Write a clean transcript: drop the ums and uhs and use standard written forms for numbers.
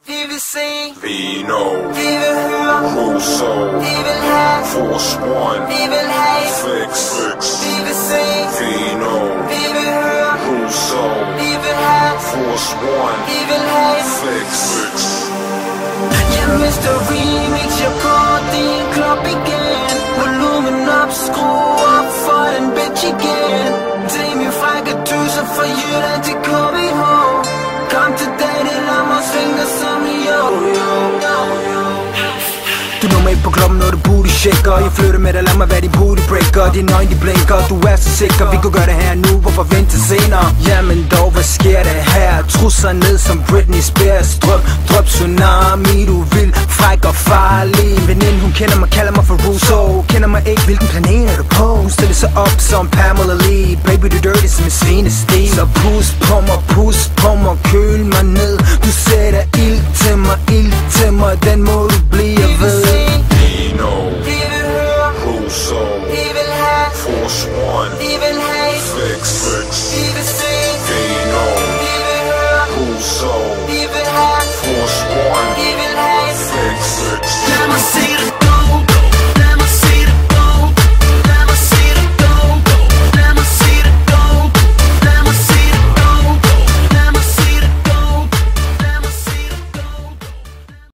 Vi vil se Vino, Vi vil høre Russo, Vi vil have Force One, Vi vil have Flex, Vi vil se Vino, Vi vil høre Russo, Vi vil have Force One, Vi vil have Flex. Jeg mister remix, jeg går din klub igen. Volumen op, skru op for den bitch igen. Det er min frække tøser fra Jylland til KBH. Kom til dagen, lad mig svinge dig som en yo-yo. Du er nummer 1 på klubben, når du booty shaker. Jeg flytter med dig, lad mig være din booty breaker. Dine øjne de blinker, du er så sikker. Vi kunne gøre det her nu, hvorfor vente senere? Jamen dog, hvad sker der her? Trusser ned som Britney Spears. Drøb tsunami, du vil fræk og farlig. En veninde, hun kender mig, kalder mig for Russo. Kender mig ikke, hvilken planet er du på? Hun stiller sig op som Pamela Lee. Baby, du dirty som en svinestil. Så pus på mig, køl mig ned. Du sætter ild til mig, den må du blive ved. Vino, Vi vil høre Russo, Vi vil have Force One, Vi vil have